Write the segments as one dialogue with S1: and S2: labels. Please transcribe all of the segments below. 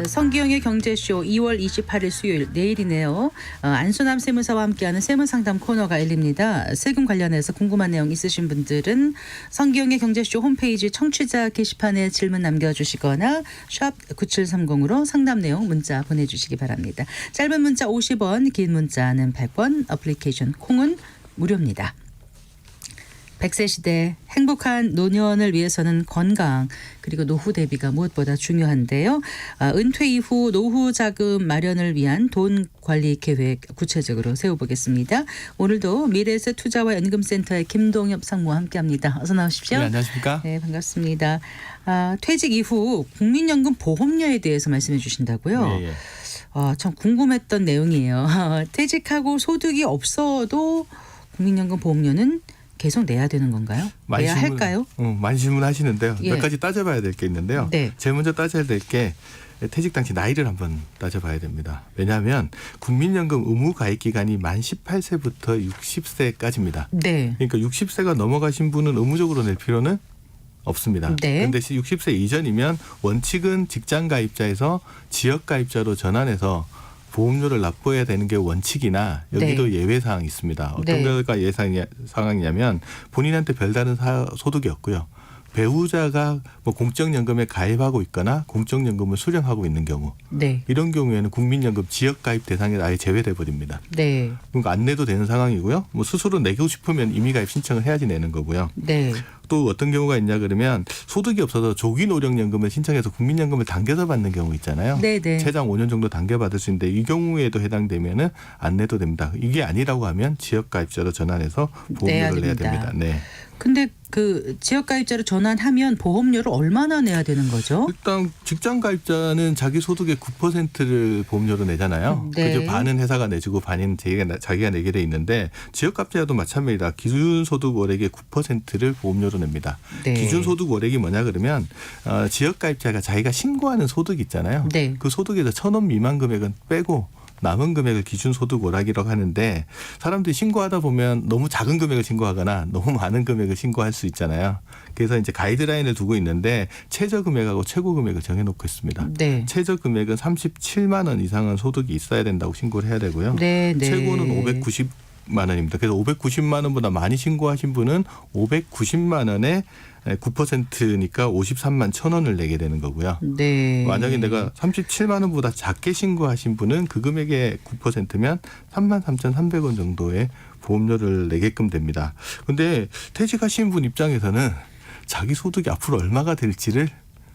S1: 성기영의 경제쇼 2월 28일 수요일 내일이네요. 안수남 세무사와 함께하는 세무상담 코너가 열립니다. 세금 관련해서 궁금한 내용 있으신 분들은 성기영의 경제쇼 홈페이지 청취자 게시판에 질문 남겨주시거나 샵 9730으로 상담 내용 문자 보내주시기 바랍니다. 짧은 문자 50원, 긴 문자는 100원, 어플리케이션 콩은 무료입니다. 100세 시대 행복한 노년을 위해서는 건강 그리고 노후 대비가 무엇보다 중요한데요. 은퇴 이후 노후 자금 마련을 위한 돈 관리 계획 구체적으로 세워보겠습니다. 오늘도 미래에셋 투자와 연금센터의 김동엽 상무와 함께합니다. 어서 나오십시오.
S2: 네, 안녕하십니까?
S1: 네, 반갑습니다. 퇴직 이후 국민연금 보험료에 대해서 말씀해 주신다고요?
S2: 예.
S1: 참 궁금했던 내용이에요. 퇴직하고 소득이 없어도 국민연금 보험료는 계속 내야 되는 건가요? 내야 할까요?
S2: 많이 질문하시는데요.
S1: 예.
S2: 몇 가지 따져봐야 될 게 있는데요.
S1: 네.
S2: 제일 먼저 따져야 될 게 퇴직 당시 나이를 한번 따져봐야 됩니다. 왜냐하면 국민연금 의무 가입 기간이 만 18세부터 60세까지입니다.
S1: 네.
S2: 그러니까 60세가 넘어가신 분은 의무적으로 낼 필요는 없습니다.
S1: 네.
S2: 그런데 60세 이전이면 원칙은 직장 가입자에서 지역 가입자로 전환해서 보험료를 납부해야 되는 게 원칙이나 여기도
S1: 네.
S2: 예외 사항이 있습니다. 어떤
S1: 네.
S2: 거가 예외 상황이냐면 본인한테 별다른 소득이 없고요. 배우자가 뭐 공적연금에 가입하고 있거나 공적연금을 수령하고 있는 경우
S1: 네.
S2: 이런 경우에는 국민연금 지역 가입 대상에 아예 제외돼 버립니다.
S1: 네.
S2: 그러니까 안 내도 되는 상황이고요. 뭐 스스로 내고 싶으면 임의 가입 신청을 해야지 내는 거고요.
S1: 네.
S2: 또 어떤 경우가 있냐 그러면 소득이 없어서 조기 노령연금을 신청해서 국민연금을 당겨서 받는 경우 있잖아요.
S1: 네네.
S2: 최장 5년 정도 당겨 받을 수 있는데 이 경우에도 해당되면은 안 내도 됩니다. 이게 아니라고 하면 지역 가입자로 전환해서 보험료를 내야 됩니다. 네.
S1: 근데 그 지역 가입자로 전환하면 보험료를 얼마나 내야 되는 거죠?
S2: 일단 직장 가입자는 자기 소득의 9%를 보험료로 내잖아요.
S1: 네.
S2: 그죠? 반은 회사가 내주고 반은 자기가 내게 돼 있는데 지역 가입자도 마찬가지다. 기준 소득 월액의 9%를 보험료로 냅니다.
S1: 네.
S2: 기준 소득 월액이 뭐냐 그러면 지역 가입자가 자기가 신고하는 소득 있잖아요.
S1: 네.
S2: 그 소득에서 1,000원 미만 금액은 빼고 남은 금액을 기준 소득 월액이라고 하는데 사람들이 신고하다 보면 너무 작은 금액을 신고하거나 너무 많은 금액을 신고할 수 있잖아요. 그래서 이제 가이드라인을 두고 있는데 최저 금액하고 최고 금액을 정해놓고 있습니다.
S1: 네.
S2: 최저 금액은 37만 원 이상은 소득이 있어야 된다고 신고를 해야 되고요.
S1: 네. 네.
S2: 최고는 590만 원입니다. 그래서 590만 원보다 많이 신고하신 분은 590만 원에 9%니까 53만 1,000원을 내게 되는 거고요.
S1: 네.
S2: 만약에 내가 37만 원보다 작게 신고하신 분은 그 금액의 9%면 33,300원 정도의 보험료를 내게끔 됩니다. 그런데 퇴직하신 분 입장에서는 자기 소득이 앞으로 얼마가 될지를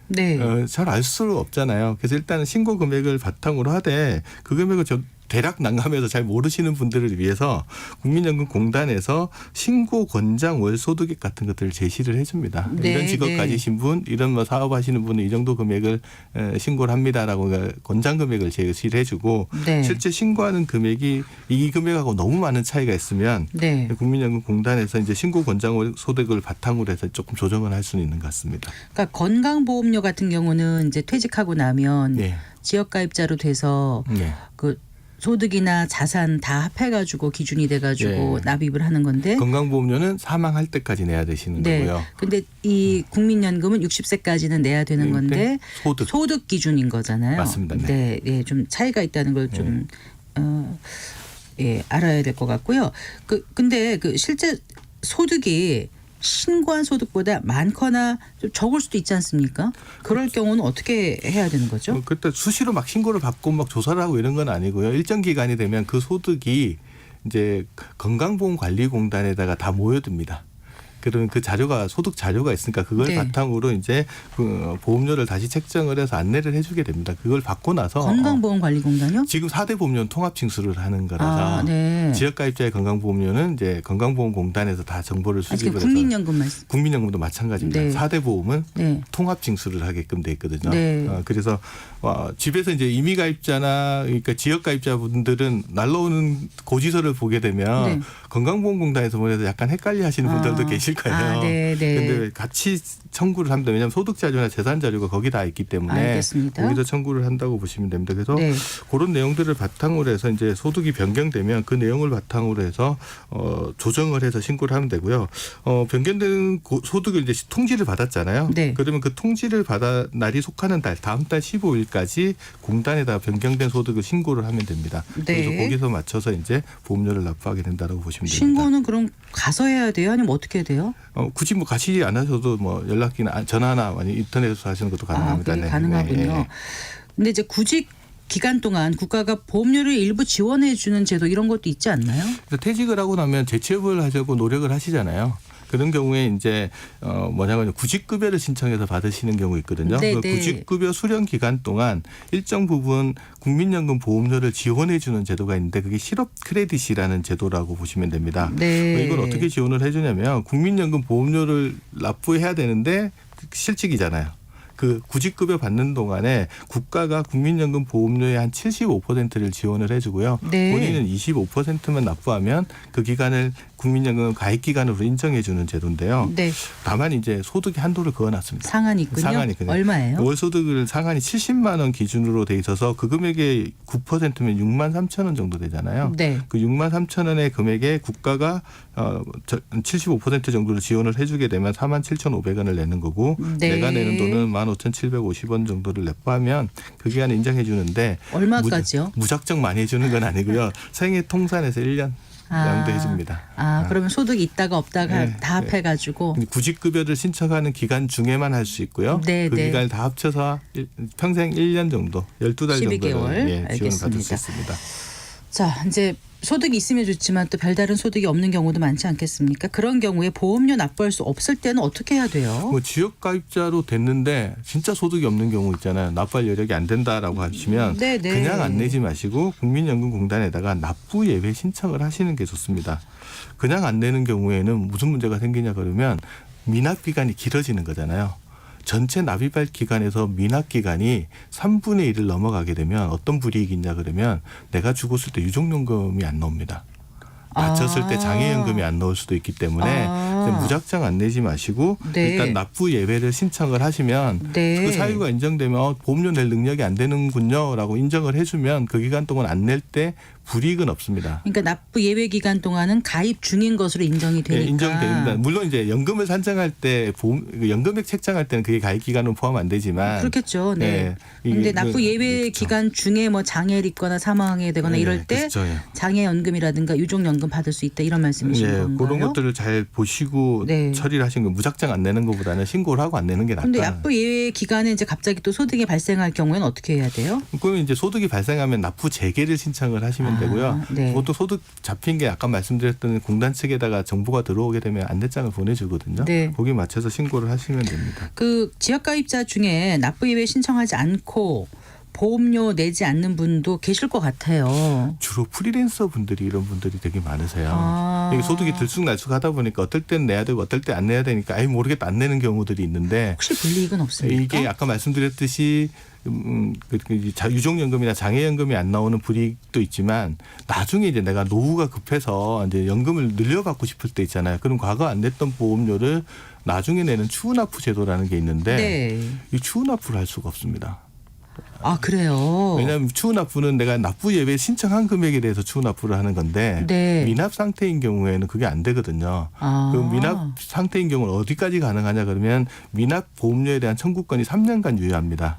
S1: 네.
S2: 잘 알 수 없잖아요. 그래서 일단은 신고 금액을 바탕으로 하되 그 금액을 대략 난감해서 잘 모르시는 분들을 위해서 국민연금공단에서 신고 권장 월 소득액 같은 것들을 제시를 해줍니다.
S1: 네,
S2: 이런 직업
S1: 네.
S2: 가지신 분, 이런 뭐 사업하시는 분은 이 정도 금액을 신고를 합니다라고 권장 금액을 제시를 해주고
S1: 네.
S2: 실제 신고하는 금액이 이 금액하고 너무 많은 차이가 있으면
S1: 네.
S2: 국민연금공단에서 이제 신고 권장 월 소득을 바탕으로 해서 조금 조정을 할 수는 있는 것 같습니다.
S1: 그러니까 건강보험료 같은 경우는 이제 퇴직하고 나면
S2: 네.
S1: 지역 가입자로 돼서
S2: 네.
S1: 그 소득이나 자산 다 합해가지고 기준이 돼가지고
S2: 네.
S1: 납입을 하는 건데.
S2: 건강보험료는 사망할 때까지 내야 되시는
S1: 네.
S2: 거고요.
S1: 근데 이 국민연금은 60세까지는 내야 되는 건데
S2: 소득
S1: 기준인 거잖아요.
S2: 맞습니다. 네.
S1: 네, 네, 좀 차이가 있다는 걸 좀 알아야 될 것 같고요. 근데 그 실제 소득이 신고한 소득보다 많거나 좀 적을 수도 있지 않습니까? 그럴 경우는 어떻게 해야 되는 거죠?
S2: 그때 수시로 막 신고를 받고 막 조사를 하고 이런 건 아니고요. 일정 기간이 되면 그 소득이 이제 건강보험관리공단에다가 다 모여듭니다. 그러면 그 자료가 소득 자료가 있으니까 그걸
S1: 네.
S2: 바탕으로 이제 그 보험료를 다시 책정을 해서 안내를 해주게 됩니다. 그걸 받고 나서
S1: 건강보험관리공단요?
S2: 지금 4대 보험료는 통합징수를 하는 거라서
S1: 네.
S2: 지역가입자의 건강보험료는 이제 건강보험공단에서 다 정보를 수집을 해서
S1: 국민연금만
S2: 국민연금도 마찬가지입니다.
S1: 네.
S2: 4대 보험은
S1: 네.
S2: 통합징수를 하게끔 돼 있거든요.
S1: 네.
S2: 그래서 집에서 이제 임의가입자나 그러니까 지역가입자분들은 날라오는 고지서를 보게 되면
S1: 네.
S2: 건강보험공단에서 보내서 약간 헷갈려 하시는 분들도 계실 거예요.
S1: 아, 네, 네.
S2: 근데 같이 청구를 합니다. 왜냐하면 소득자료나 재산자료가 거기 다 있기 때문에
S1: 알겠습니다.
S2: 거기서 청구를 한다고 보시면 됩니다. 그래서
S1: 네.
S2: 그런 내용들을 바탕으로 해서 이제 소득이 변경되면 그 내용을 바탕으로 해서 조정을 해서 신고를 하면 되고요. 변경된 소득을 이제 통지를 받았잖아요.
S1: 네.
S2: 그러면 그 통지를 받아 날이 속하는 달 다음 달 15일까지 공단에다 변경된 소득을 신고를 하면 됩니다.
S1: 네.
S2: 그래서 거기서 맞춰서 이제 보험료를 납부하게 된다고 보시면 됩니다.
S1: 신고는 그럼 가서 해야 돼요? 아니면 어떻게 해야 돼요?
S2: 굳이 뭐 가시지 않아서도 뭐 연락기나 전화나 아니 인터넷에서 하시는 것도 가능합니다.
S1: 그게
S2: 네.
S1: 가능하군요.
S2: 네.
S1: 근데 이제 구직 기간 동안 국가가 보험료를 일부 지원해 주는 제도 이런 것도 있지 않나요?
S2: 그래서 퇴직을 하고 나면 재취업을 하려고 노력을 하시잖아요. 그런 경우에 이제 뭐냐면 구직급여를 신청해서 받으시는 경우 있거든요.
S1: 네,
S2: 그
S1: 네.
S2: 구직급여 수령 기간 동안 일정 부분 국민연금 보험료를 지원해 주는 제도가 있는데 그게 실업 크레딧이라는 제도라고 보시면 됩니다.
S1: 네.
S2: 이걸 어떻게 지원을 해주냐면 국민연금 보험료를 납부해야 되는데 실직이잖아요. 그 구직급여 받는 동안에 국가가 국민연금 보험료의 한 75%를 지원을 해주고요.
S1: 네.
S2: 본인은 25%만 납부하면 그 기간을 국민연금 가입 기간으로 인정해 주는 제도인데요.
S1: 네.
S2: 다만 이제 소득의 한도를 그어놨습니다.
S1: 상한이 있군요.
S2: 상한이 있군요.
S1: 얼마예요?
S2: 월 소득을 상한이 70만 원 기준으로 돼 있어서 그 금액의 9%면 6만 3천 원 정도 되잖아요.
S1: 네.
S2: 그 6만 3천 원의 금액에 국가가 75% 정도를 지원을 해주게 되면 4만 7,500원을 내는 거고
S1: 네.
S2: 내가 내는 돈은 15,750원 정도를 납부하면 그 기간에 인정해 주는데
S1: 얼마까지요?
S2: 무작정 많이 해주는 건 아니고요. 생애 통산에서 1년 양도해 줍니다.
S1: 그러면 소득이 있다가 없다가
S2: 네,
S1: 다 합해가지고.
S2: 구직급여를 신청하는 기간 중에만 할 수 있고요.
S1: 네,
S2: 그
S1: 네.
S2: 기간을 다 합쳐서 평생 1년 정도, 12달
S1: 12개월.
S2: 정도를 지원을 받을 수
S1: 알겠습니다.
S2: 있습니다.
S1: 자, 이제 소득이 있으면 좋지만 또 별다른 소득이 없는 경우도 많지 않겠습니까? 그런 경우에 보험료 납부할 수 없을 때는 어떻게 해야 돼요?
S2: 뭐 지역 가입자로 됐는데 진짜 소득이 없는 경우 있잖아요. 납부할 여력이 안 된다라고 하시면
S1: 네, 네.
S2: 그냥 안 내지 마시고 국민연금공단에다가 납부 예외 신청을 하시는 게 좋습니다. 그냥 안 내는 경우에는 무슨 문제가 생기냐 그러면 미납 기간이 길어지는 거잖아요. 전체 납입할 기간에서 미납 기간이 3분의 1을 넘어가게 되면 어떤 불이익이 있냐 그러면 내가 죽었을 때 유족연금이 안 나옵니다. 다쳤을 때 장애연금이 안 나올 수도 있기 때문에 무작정 안 내지 마시고
S1: 네.
S2: 일단 납부 예외를 신청을 하시면
S1: 네.
S2: 그 사유가 인정되면 보험료 낼 능력이 안 되는군요라고 인정을 해주면 그 기간 동안 안 낼 때 불이익은 없습니다.
S1: 그러니까 납부 예외 기간 동안은 가입 중인 것으로 인정이 되니까.
S2: 네, 인정됩니다. 물론 이제 연금을 산정할 때 연금액 책정할 때는 그게 가입 기간은 포함 안 되지만
S1: 그렇겠죠. 네. 그런데 납부 예외
S2: 그렇죠.
S1: 기간 중에 뭐 장애를 입거나 사망하게 되거나
S2: 네,
S1: 이럴 때
S2: 그렇죠. 예.
S1: 장애연금이라든가 유족연금 받을 수 있다 이런 말씀이신 건가요?
S2: 그런 것들을 잘 보시고
S1: 네.
S2: 처리를 하시는 거 무작정 안 내는 것보다는 신고를 하고 안 내는 게 낫다.
S1: 그런데 납부 예외 기간에 이제 갑자기 또 소득이 발생할 경우에는 어떻게 해야 돼요?
S2: 그러면 이제 소득이 발생하면 납부 재개를 신청을 하시면 되고요.
S1: 네.
S2: 보통 소득 잡힌 게 아까 말씀드렸던 공단 측에다가 정보가 들어오게 되면 안내장을 보내주거든요.
S1: 네.
S2: 거기에 맞춰서 신고를 하시면 됩니다.
S1: 그 지역가입자 중에 납부 예외 신청하지 않고 보험료 내지 않는 분도 계실 것 같아요.
S2: 주로 프리랜서 분들이 이런 분들이 되게 많으세요.
S1: 아.
S2: 이게 소득이 들쑥날쑥하다 보니까 어떨 땐 내야 되고 어떨 때 안 내야 되니까 아예 모르겠다 안 내는 경우들이 있는데
S1: 혹시 불이익은 없습니까?
S2: 이게 아까 말씀드렸듯이 유족연금이나 장애연금이 안 나오는 불이익도 있지만 나중에 이제 내가 노후가 급해서 이제 연금을 늘려받고 싶을 때 있잖아요. 그럼 과거 안 냈던 보험료를 나중에 내는 추후납부 제도라는 게 있는데
S1: 네.
S2: 이 추후납부를 할 수가 없습니다.
S1: 아 그래요.
S2: 왜냐하면 추후납부는 내가 납부 예외 신청한 금액에 대해서 추후납부를 하는 건데
S1: 네.
S2: 미납 상태인 경우에는 그게 안 되거든요.
S1: 아.
S2: 그 미납 상태인 경우는 어디까지 가능하냐 그러면 미납 보험료에 대한 청구권이 3년간 유효합니다.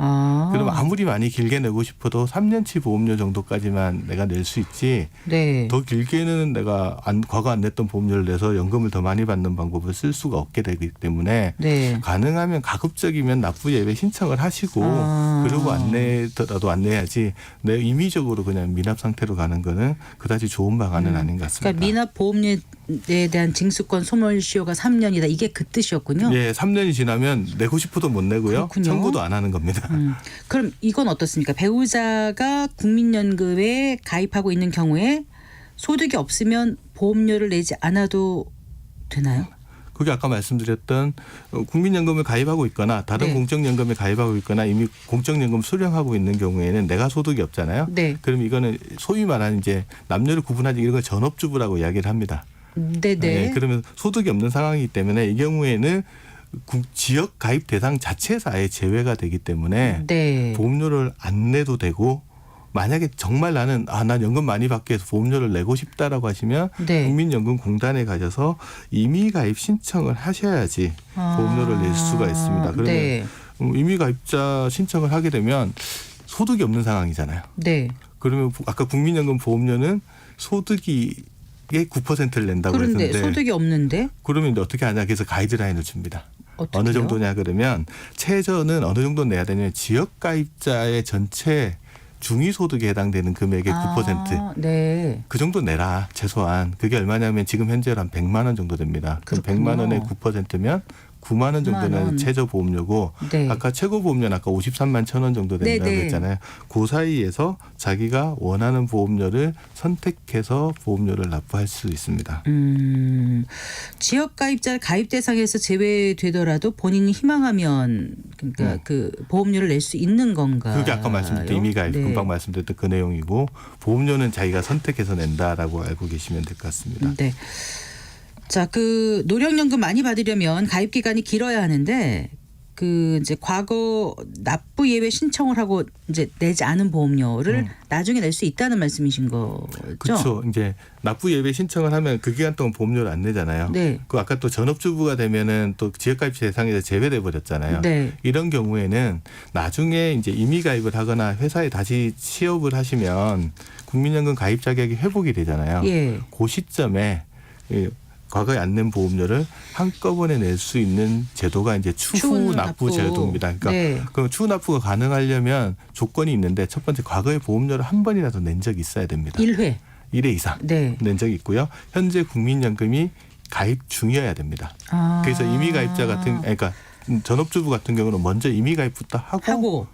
S2: 그럼 아무리 많이 길게 내고 싶어도 3년치 보험료 정도까지만 내가 낼 수 있지
S1: 네.
S2: 더 길게는 내가 과거 안 냈던 보험료를 내서 연금을 더 많이 받는 방법을 쓸 수가 없게 되기 때문에
S1: 네.
S2: 가능하면 가급적이면 납부 예외 신청을 하시고 그러고 안 내더라도 안 내야지 내 임의적으로 그냥 미납 상태로 가는 거는 그다지 좋은 방안은 아닌 것 같습니다.
S1: 그러니까 미납 보험료에 대한 징수권 소멸시효가 3년이다. 이게 그 뜻이었군요.
S2: 예, 3년이 지나면 내고 싶어도 못 내고요.
S1: 그렇군요.
S2: 청구도 안 하는 겁니다.
S1: 그럼 이건 어떻습니까? 배우자가 국민연금에 가입하고 있는 경우에 소득이 없으면 보험료를 내지 않아도 되나요?
S2: 그게 아까 말씀드렸던 국민연금을 가입하고 있거나 다른
S1: 네.
S2: 공적연금에 가입하고 있거나 이미 공적연금 수령하고 있는 경우에는 내가 소득이 없잖아요.
S1: 네.
S2: 그럼 이거는 소위 말하는 이제 남녀를 구분하지 이런 걸 전업주부라고 이야기를 합니다.
S1: 네네.
S2: 네, 그러면 소득이 없는 상황이기 때문에 이 경우에는 지역 가입 대상 자체에서 아예 제외가 되기 때문에
S1: 네.
S2: 보험료를 안 내도 되고 만약에 정말 나는 난 연금 많이 받기 위해서 보험료를 내고 싶다라고 하시면
S1: 네.
S2: 국민연금공단에 가셔서 임의 가입 신청을 하셔야지 보험료를 낼 수가 있습니다. 그러면
S1: 네.
S2: 임의 가입자 신청을 하게 되면 소득이 없는 상황이잖아요.
S1: 네.
S2: 그러면 아까 국민연금 보험료는 소득이 9%를 낸다고
S1: 그런데
S2: 했는데
S1: 소득이 없는데
S2: 그러면 이제 어떻게 하냐 그래서 가이드라인을 줍니다.
S1: 어떻게요?
S2: 어느 정도냐 그러면 최저는 어느 정도 내야 되냐면 지역 가입자의 전체 중위소득에 해당되는 금액의 9%.
S1: 네.
S2: 그 정도 내라 최소한. 그게 얼마냐면 지금 현재로 한 100만 원 정도 됩니다. 그럼
S1: 그렇군요.
S2: 100만 원의 9%면 9만 원
S1: 9만
S2: 정도는
S1: 원.
S2: 최저 보험료고
S1: 네.
S2: 아까 최고 보험료는 아까 53만 1천 원 정도 된다고
S1: 네네.
S2: 했잖아요. 그 사이에서 자기가 원하는 보험료를 선택해서 보험료를 납부할 수 있습니다.
S1: 지역 가입자 가입 대상에서 제외되더라도 본인이 희망하면 그러니까 그 보험료를 낼 수 있는 건가요?
S2: 그게 아까 말씀드렸던 임의 가입
S1: 네.
S2: 금방 말씀드렸던 그 내용이고 보험료는 자기가 선택해서 낸다라고 알고 계시면 될 것 같습니다.
S1: 네. 자, 그 노령연금 많이 받으려면 가입 기간이 길어야 하는데 그 이제 과거 납부 예외 신청을 하고 이제 내지 않은 보험료를 나중에 낼 수 있다는 말씀이신 거죠?
S2: 그렇죠. 이제 납부 예외 신청을 하면 그 기간 동안 보험료를 안 내잖아요.
S1: 네.
S2: 그 아까 또 전업주부가 되면은 또 지역가입 대상에서 제외돼 버렸잖아요.
S1: 네.
S2: 이런 경우에는 나중에 이제 임의 가입을 하거나 회사에 다시 취업을 하시면 국민연금 가입 자격이 회복이 되잖아요.
S1: 예.
S2: 그 시점에 과거에 안 낸 보험료를 한꺼번에 낼 수 있는 제도가 이제 추후 납부 제도입니다. 그러니까
S1: 네.
S2: 그 추후 납부가 가능하려면 조건이 있는데 첫 번째 과거에 보험료를 한 번이라도 낸 적이 있어야 됩니다.
S1: 1회.
S2: 1회 이상
S1: 네.
S2: 낸 적이 있고요. 현재 국민연금이 가입 중이어야 됩니다.
S1: 아.
S2: 그래서 임의 가입자 그러니까 전업주부 같은 경우는 먼저 임의 가입부터 하고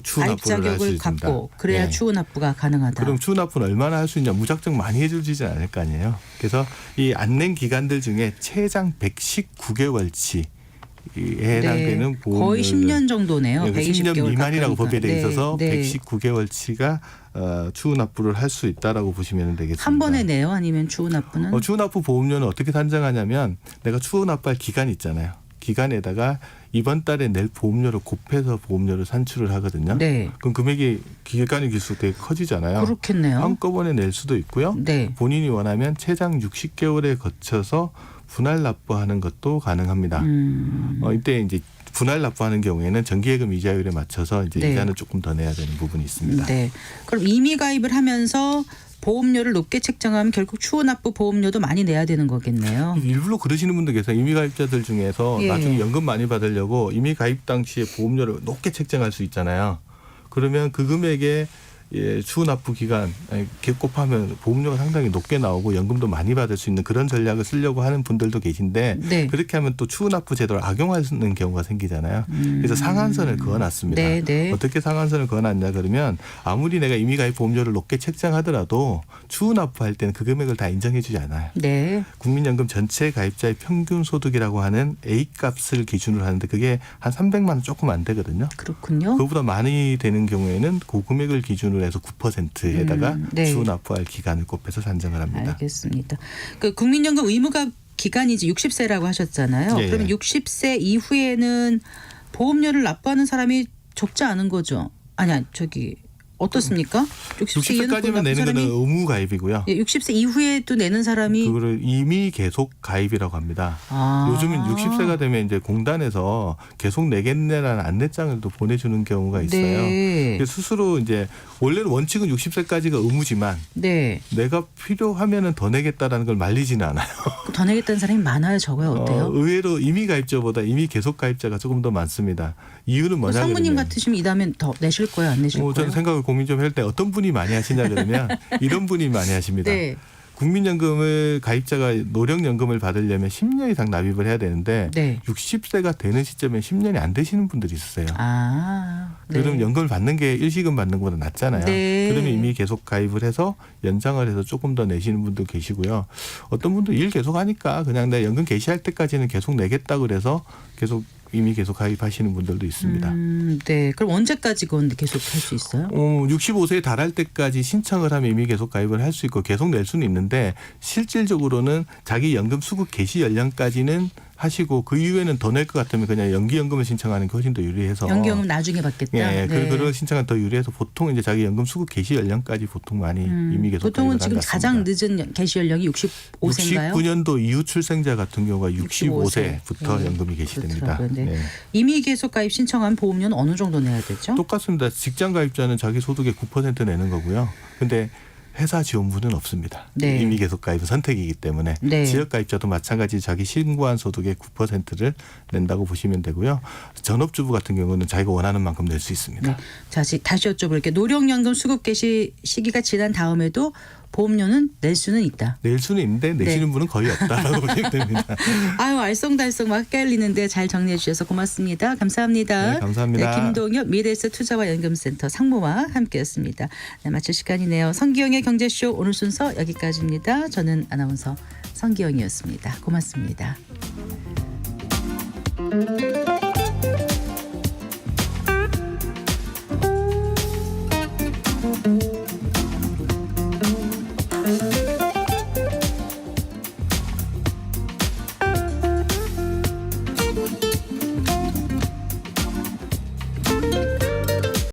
S2: 추후
S1: 가입
S2: 납부를 할 수
S1: 자격을
S2: 있습니다.
S1: 갖고 그래야
S2: 예.
S1: 추후 납부가 가능하다.
S2: 그럼 추후 납부는 얼마나 할 수 있냐 무작정 많이 해주지는 않을 거 아니에요. 그래서 이 안 낸 기간들 중에 최장 119개월치에 해당되는 보험료를
S1: 거의 10년 정도네요.
S2: 10년
S1: 120개월
S2: 미만이라고 법에 돼
S1: 네,
S2: 있어서
S1: 네.
S2: 119개월치가 추후 납부를 할 수 있다라고 보시면 되겠습니다.
S1: 한 번에 내요? 아니면 추후 납부는?
S2: 추후 납부 보험료는 어떻게 산정하냐면 내가 추후 납부할 기간이 있잖아요. 기간에다가 이번 달에 낼 보험료를 곱해서 보험료를 산출을 하거든요.
S1: 네.
S2: 그럼 금액이 기간이 길수록 되게 커지잖아요.
S1: 그렇겠네요.
S2: 한꺼번에 낼 수도 있고요.
S1: 네.
S2: 본인이 원하면 최장 60개월에 거쳐서 분할 납부하는 것도 가능합니다. 이때 이제 분할 납부하는 경우에는 정기예금 이자율에 맞춰서 이제
S1: 네.
S2: 이자는 조금 더 내야 되는 부분이 있습니다.
S1: 네. 그럼 임의 가입을 하면서 보험료를 높게 책정하면 결국 추후 납부 보험료도 많이 내야 되는 거겠네요.
S2: 일부러 그러시는 분들 계세요. 임의 가입자들 중에서
S1: 예.
S2: 나중에 연금 많이 받으려고 임의 가입 당시에 보험료를 높게 책정할 수 있잖아요. 그러면 그 금액에 추후 납부 기간 이렇게 곱하면 보험료가 상당히 높게 나오고 연금도 많이 받을 수 있는 그런 전략을 쓰려고 하는 분들도 계신데
S1: 네.
S2: 그렇게 하면 또 추후 납부 제도를 악용하는 경우가 생기잖아요. 그래서 상한선을 그어놨습니다.
S1: 네, 네.
S2: 어떻게 상한선을 그어놨냐 그러면 아무리 내가 임의 가입 보험료를 높게 책정하더라도 추후 납부할 때는 그 금액을 다 인정해주지 않아요.
S1: 네.
S2: 국민연금 전체 가입자의 평균 소득이라고 하는 A값을 기준으로 하는데 그게 한 300만 원 조금 안 되거든요.
S1: 그렇군요.
S2: 그보다 많이 되는 경우에는 그 금액을 기준으로 해서 9%에다가
S1: 네.
S2: 추후 납부할 기간을 곱해서 산정을 합니다.
S1: 알겠습니다. 그 국민연금 의무가 기간이 이제 60세라고 하셨잖아요.
S2: 예,
S1: 그러면
S2: 예.
S1: 60세 이후에는 보험료를 납부하는 사람이 적지 않은 거죠. 아니야, 저기 어떻습니까? 60세 이후에는
S2: 60세까지만 내는 거는 의무 가입이고요.
S1: 60세 이후에도 내는 사람이
S2: 그거를 이미 계속 가입이라고 합니다.
S1: 아.
S2: 요즘은 60세가 되면 이제 공단에서 계속 내겠네라는 안내장을 또 보내주는 경우가 있어요.
S1: 네.
S2: 그래서 스스로 이제 원래는 원칙은 60세까지가 의무지만
S1: 네.
S2: 내가 필요하면은 더 내겠다라는 걸 말리지는 않아요.
S1: 더 내겠다는 사람이 많아요, 적어요? 어때요?
S2: 의외로 이미 가입자보다 이미 계속 가입자가 조금 더 많습니다. 이유는 뭐냐
S1: 상무님
S2: 그러면
S1: 같으시면 이 다음에 더 내실 거예요, 안 내실 거예요?
S2: 저는 생각을 고민 좀 할 때 어떤 분이 많이 하시냐 그러면 이런 분이 많이 하십니다.
S1: 네.
S2: 국민연금을 가입자가 노령연금을 받으려면 10년 이상 납입을 해야 되는데
S1: 네.
S2: 60세가 되는 시점에 10년이 안 되시는 분들이 있으세요.
S1: 아. 네.
S2: 그러면 연금을 받는 게 일시금 받는 것보다 낫잖아요.
S1: 네.
S2: 그러면 이미 계속 가입을 해서 연장을 해서 조금 더 내시는 분도 계시고요. 어떤 분도 일 계속 하니까 그냥 내 연금 개시할 때까지는 계속 내겠다 그래서 계속 이미 계속 가입하시는 분들도 있습니다.
S1: 네. 그럼 언제까지 그건 계속 할 수 있어요?
S2: 65세에 달할 때까지 신청을 하면 이미 계속 가입을 할 수 있고 계속 낼 수는 있는데 실질적으로는 자기 연금 수급 개시 연령까지는 하시고 그 이후에는 더 낼 것 같으면 그냥 연기연금을 신청하는 게 훨씬 더 유리해서.
S1: 연기연금 나중에 받겠다.
S2: 예,
S1: 네.
S2: 그걸 신청은 더 유리해서 보통 이제 자기 연금 수급 개시 연령까지 보통 많이 이미 계속
S1: 보통은
S2: 가입을
S1: 지금
S2: 하는 것 같습니다.
S1: 가장 늦은 개시 연령이 65세인가요?
S2: 69년도 이후 출생자 같은 경우가 65세부터
S1: 네.
S2: 연금이 개시됩니다.
S1: 그렇더라고요. 네.
S2: 네.
S1: 이미 계속 가입 신청한 보험료는 어느 정도 내야 되죠?
S2: 똑같습니다. 직장 가입자는 자기 소득의 9% 내는 거고요. 근데 회사 지원부는 없습니다.
S1: 네.
S2: 이미 계속 가입은 선택이기 때문에
S1: 네.
S2: 지역 가입자도 마찬가지 자기 신고한 소득의 9%를 낸다고 보시면 되고요. 전업주부 같은 경우는 자기가 원하는 만큼 낼 수 있습니다.
S1: 네. 다시 여쭤볼게요. 노령연금 수급 개시 시기가 지난 다음에도 보험료는 낼 수는 있다.
S2: 낼 수는 있는데 내시는 분은 거의 없다라고 보시면 됩니다.
S1: 아유, 알쏭달쏭 막 헷갈리는데 잘 정리해 주셔서 고맙습니다. 감사합니다.
S2: 네, 감사합니다.
S1: 네, 김동엽 미래에셋 투자와 연금센터 상무와 함께했습니다. 네, 마칠 시간이네요. 성기영의 경제쇼 오늘 순서 여기까지입니다. 저는 아나운서 성기영이었습니다. 고맙습니다.